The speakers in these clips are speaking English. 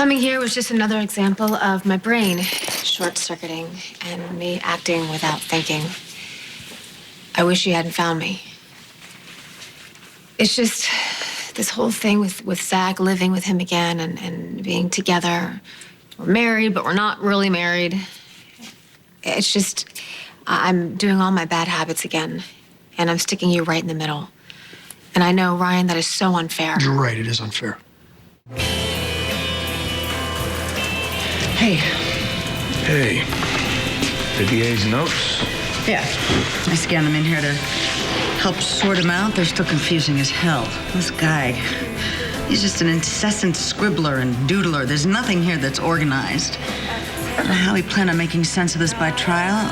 Coming here was just another example of my brain short-circuiting and me acting without thinking. I wish you hadn't found me. It's just this whole thing with Zach, living with him again and being together. We're married, but we're not really married. It's just, I'm doing all my bad habits again, and I'm sticking you right in the middle. And I know, Ryan, that is so unfair. You're right, it is unfair. Hey. Hey. The DA's notes? Yeah. I scanned them in here to help sort them out. They're still confusing as hell. This guy, he's just an incessant scribbler and doodler. There's nothing here that's organized. I don't know how he planned on making sense of this by trial.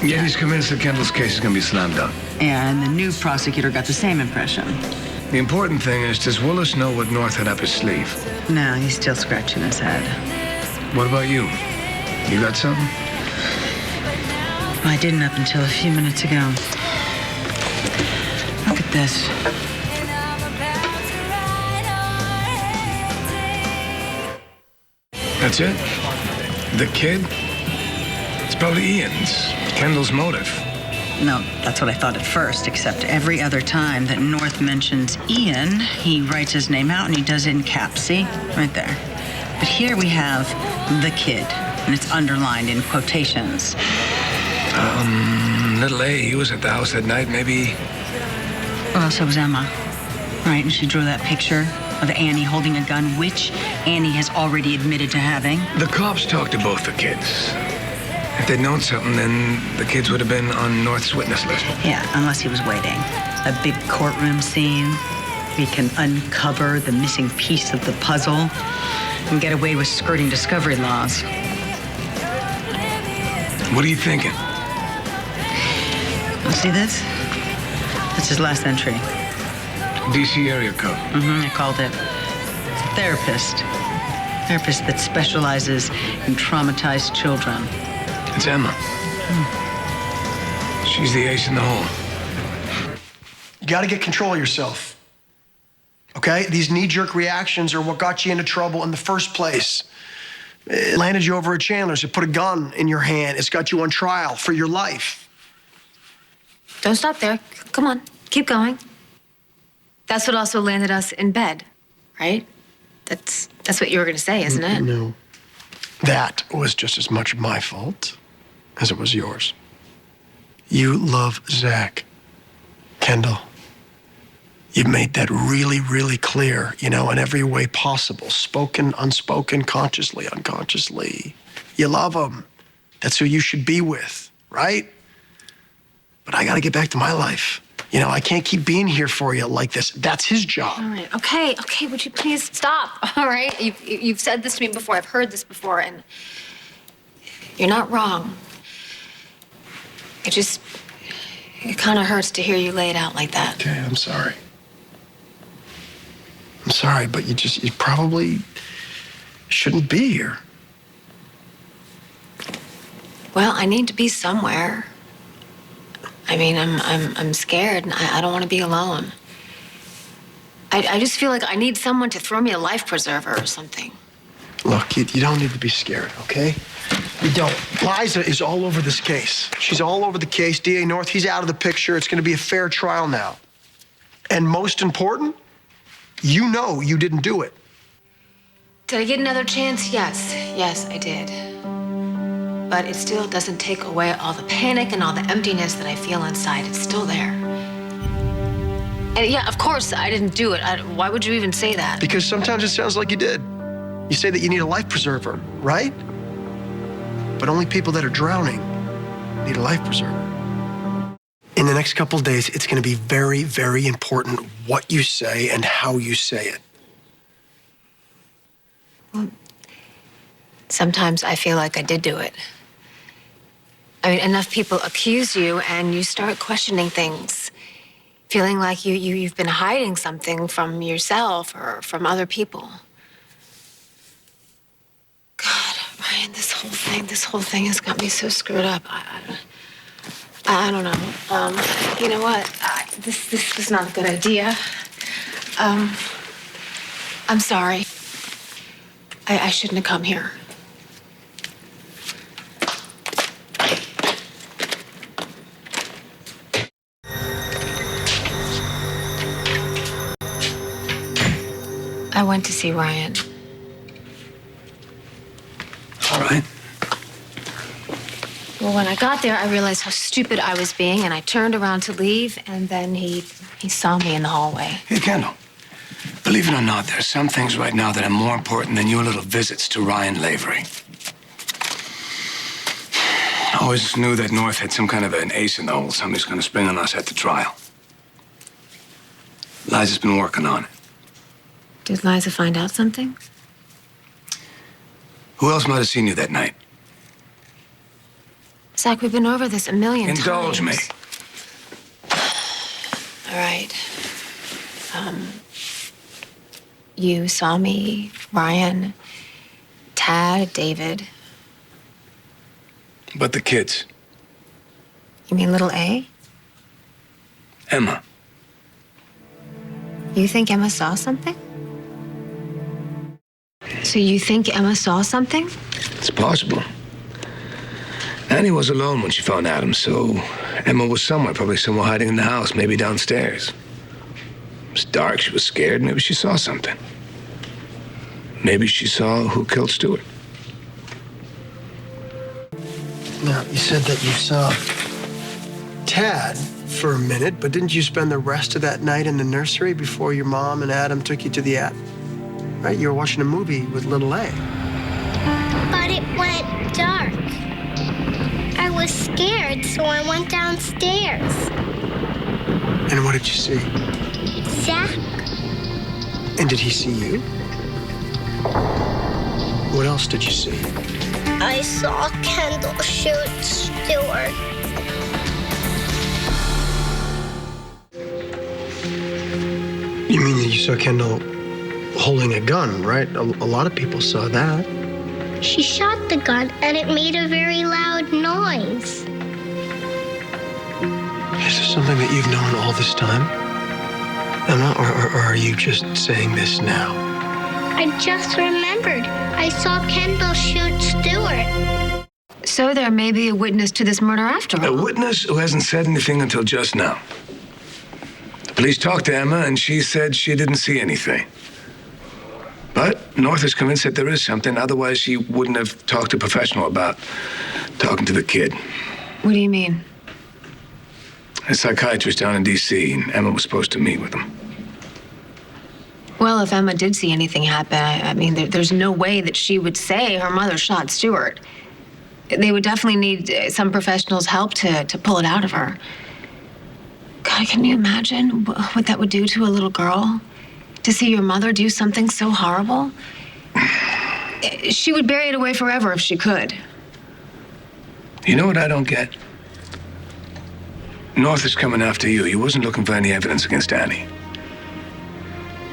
Yet he's convinced that Kendall's case is going to be slammed dunk. Yeah, and the new prosecutor got the same impression. The important thing is, does Willis know what North had up his sleeve? No, he's still scratching his head. What about you? You got something? Well, I didn't up until a few minutes ago. Look at this. That's it? The kid? It's probably Ian's. Kendall's motive. No, that's what I thought at first, except every other time that North mentions Ian, he writes his name out and he does it in caps. See? Right there. But here we have the kid, and it's underlined in quotations. Little A, he was at the house that night, maybe. Well, so was Emma, right? And she drew that picture of Annie holding a gun, which Annie has already admitted to having. The cops talked to both the kids. If they'd known something, then the kids would have been on North's witness list. Yeah, unless he was waiting. A big courtroom scene. We can uncover the missing piece of the puzzle and get away with skirting discovery laws. What are you thinking? See this? That's his last entry. DC area code. I called it therapist. Therapist that specializes in traumatized children. It's Emma. She's the ace in the hole. You got to get control of yourself. Okay? These knee-jerk reactions are what got you into trouble in the first place. It landed you over at Chandler's. It put a gun in your hand. It's got you on trial for your life. Don't stop there. Come on, keep going. That's what also landed us in bed, right? That's what you were gonna say, isn't it? No. That was just as much my fault as it was yours. You love Zach. Kendall. You've made that really, really clear, in every way possible. Spoken, unspoken, consciously, unconsciously. You love him. That's who you should be with, right? But I gotta get back to my life. I can't keep being here for you like this. That's his job. All right, okay, would you please stop, all right? You've said this to me before, I've heard this before, and you're not wrong. It kind of hurts to hear you lay it out like that. Okay, I'm sorry. I'm sorry, but you probably shouldn't be here. Well, I need to be somewhere. I mean, I'm scared, and I don't want to be alone. I just feel like I need someone to throw me a life preserver or something. Look, you don't need to be scared, okay? You don't. Liza is all over this case. She's all over the case. DA North, he's out of the picture. It's going to be a fair trial now. And most important, you know you didn't do it. Did I get another chance? Yes, I did. But it still doesn't take away all the panic and all the emptiness that I feel inside. It's still there. And yeah, of course, I didn't do it. Why would you even say that? Because sometimes it sounds like you did. You say that you need a life preserver, right? But only people that are drowning need a life preserver. In the next couple of days, it's going to be very, very important what you say and how you say it. Well, sometimes I feel like I did do it. I mean, enough people accuse you and you start questioning things, feeling like you've been hiding something from yourself or from other people. God, Ryan, this whole thing has got me so screwed up. I don't know. You know what? This was not a good idea. I'm sorry. I shouldn't have come here. I went to see Ryan. All right. Well, when I got there, I realized how stupid I was being, and I turned around to leave, and then he saw me in the hallway. Hey, Kendall. Believe it or not, there are some things right now that are more important than your little visits to Ryan Lavery. I always knew that North had some kind of an ace in the hole, somebody's going to spring on us at the trial. Liza's been working on it. Did Liza find out something? Who else might have seen you that night? Zach, we've been over this a million times. Indulge me. All right. You saw me, Ryan, Tad, David. But the kids. You mean little A? Emma. You think Emma saw something? So you think Emma saw something? It's possible. Annie was alone when she found Adam, so Emma was somewhere, probably somewhere hiding in the house, maybe downstairs. It was dark, she was scared, maybe she saw something. Maybe she saw who killed Stewart. Now, you said that you saw Tad for a minute, but didn't you spend the rest of that night in the nursery before your mom and Adam took you to the attic? Right? You were watching a movie with little A. But it went dark. I was scared, so I went downstairs. And what did you see? Zach, And did he see you? What else did you see? I saw Kendall shoot Stewart. You mean that you saw Kendall holding a gun, right? A lot of people saw that. She shot the gun, and it made a very loud noise. Is this something that you've known all this time, Emma, or are you just saying this now? I just remembered. I saw Kendall shoot Stewart. So there may be a witness to this murder after A all. witness who hasn't said anything until just now. The police talked to Emma, and she said she didn't see anything. But North is convinced that there is something, otherwise she wouldn't have talked to a professional about talking to the kid. What do you mean? A psychiatrist down in D.C., and Emma was supposed to meet with him. Well, if Emma did see anything happen, I mean, there's no way that she would say her mother shot Stewart. They would definitely need some professional's help to pull it out of her. God, can you imagine what that would do to a little girl? To see your mother do something so horrible? She would bury it away forever if she could. You know what I don't get? North is coming after you. He wasn't looking for any evidence against Annie.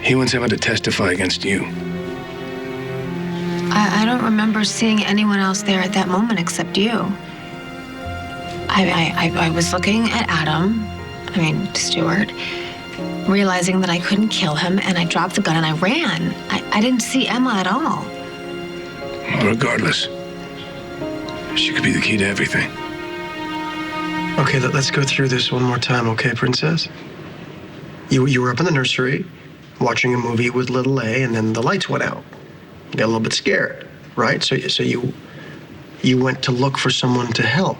He wants Emma to testify against you. I don't remember seeing anyone else there at that moment except you. I was looking at Stewart, realizing that I couldn't kill him, and I dropped the gun and I ran. I didn't see Emma at all. Regardless, she could be the key to everything. Okay, let's go through this one more time, okay, Princess? You were up in the nursery watching a movie with little A, and then the lights went out. You got a little bit scared, right? So you went to look for someone to help.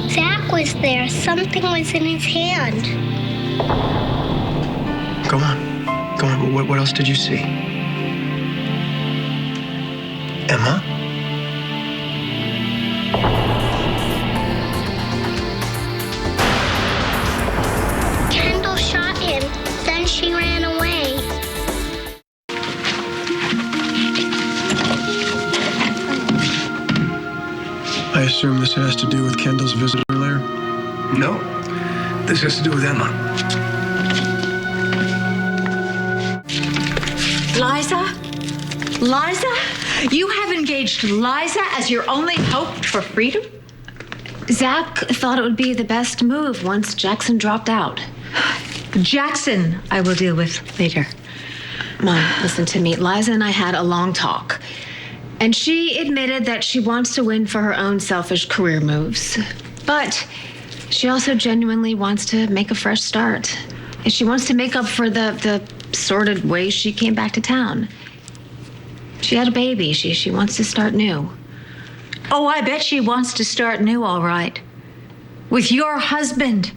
Zach was there. Something was in his hand. Go on. What else did you see? Emma? Kendall shot him. Then she ran away. I assume this has to do with Kendall's visit earlier? No, this has to do with Emma. Liza? Liza? You have engaged Liza as your only hope for freedom? Zach thought it would be the best move once Jackson dropped out. Jackson, I will deal with later. Mom, listen to me. Liza and I had a long talk. And she admitted that she wants to win for her own selfish career moves. But she also genuinely wants to make a fresh start. And she wants to make up for the sordid way she came back to town. She had a baby. She wants to start new. Oh, I bet she wants to start new, all right. With your husband.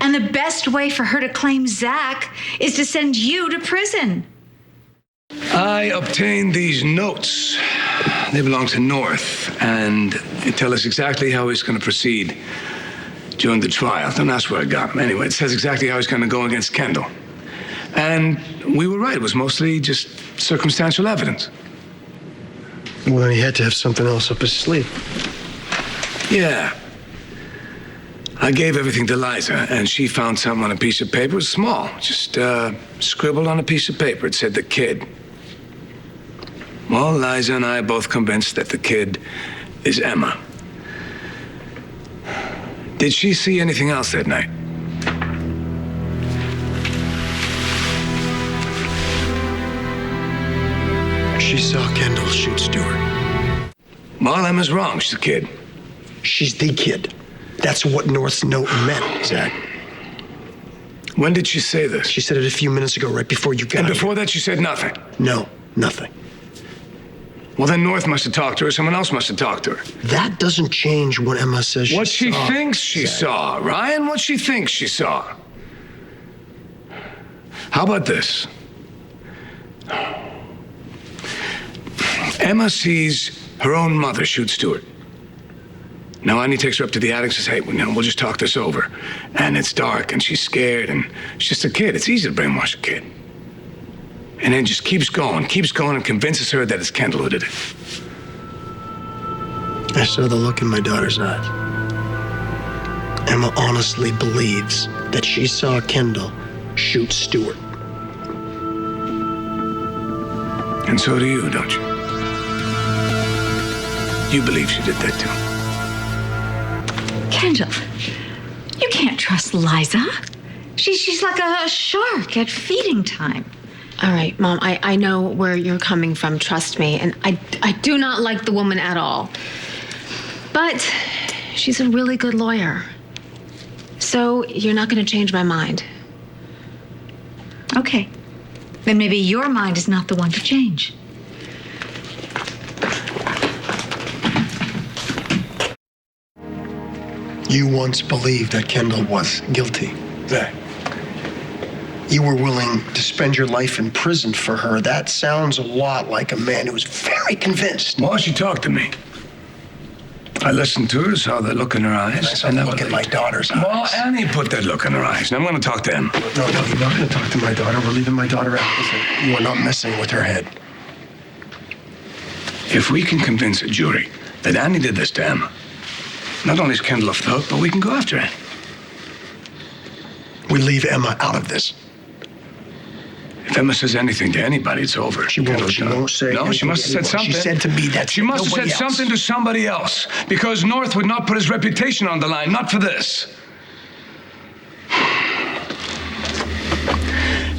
And the best way for her to claim Zach is to send you to prison. I obtained these notes. They belong to North, and they tell us exactly how he's going to proceed during the trial. Don't ask where I got them. Anyway, it says exactly how he's going to go against Kendall. And we were right. It was mostly just circumstantial evidence. Well, then he had to have something else up his sleeve. Yeah. I gave everything to Liza, and she found something on a piece of paper. It was small, just scribbled on a piece of paper. It said the kid. Well, Liza and I are both convinced that the kid is Emma. Did she see anything else that night? She saw Kendall shoot Stewart. Well, Emma's wrong. She's a kid. She's the kid. That's what North's note meant, Zach. When did she say this? She said it a few minutes ago, right before you got And here. before that, she said nothing. No, nothing. Well, then North must have talked to her. Someone else must have talked to her. That doesn't change what Emma says What she saw, thinks she Zach. saw, Ryan. What she thinks she saw. How about this? Emma sees her own mother shoot Stewart. Now, Annie takes her up to the attic and says, hey, we'll just talk this over. And it's dark, and she's scared, and she's just a kid. It's easy to brainwash a kid. And then just keeps going, and convinces her that it's Kendall who did it. I saw the look in my daughter's eyes. Emma honestly believes that she saw Kendall shoot Stewart. And so do you, don't you? You believe she did that, too. Kendall, you can't trust Liza. She's like a shark at feeding time. All right, Mom, I know where you're coming from, trust me. And I do not like the woman at all. But she's a really good lawyer. So you're not going to change my mind. Okay. Then maybe your mind is not the one to change. You once believed that Kendall was guilty, Zach. You were willing to spend your life in prison for her. That sounds a lot like a man who was very convinced. Well, she talked to me. I listened to her, saw the look in her eyes. I look at my daughter's eyes. Well, Annie put that look in her eyes. Now I'm going to talk to Emma. No, you're not going to talk to my daughter. We're leaving my daughter out. Listen, you are not messing with her head. If we can convince a jury that Annie did this to Emma, not only is Kendall off the hook, but we can go after Annie. We leave Emma out of this. If Emma says anything to anybody, it's over. She won't. She won't say No, she anything must to have said anyone. something. She said to me that she must have said nobody else. something to somebody else, because North would not put his reputation on the line, not for this.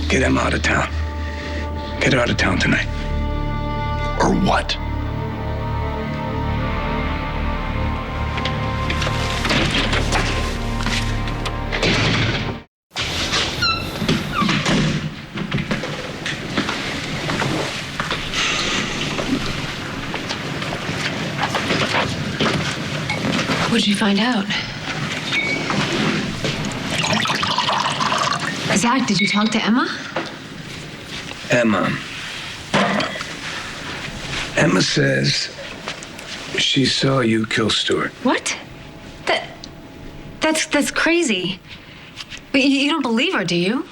Get Emma out of town. Get her out of town tonight. Or what? What'd you find out? Zach, did you talk to Emma? Emma says she saw you kill Stewart. What? That's crazy. But you don't believe her, do you?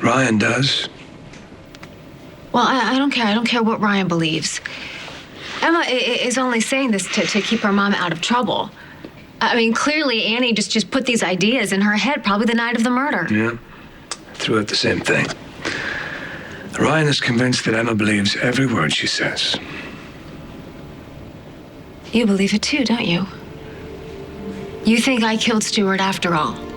Ryan does. Well, I don't care. I don't care what Ryan believes. Emma is only saying this to keep her mom out of trouble. I mean, clearly Annie just put these ideas in her head probably the night of the murder. Yeah. Threw out the same thing. Ryan is convinced that Emma believes every word she says. You believe it too, don't you? You think I killed Stuart after all?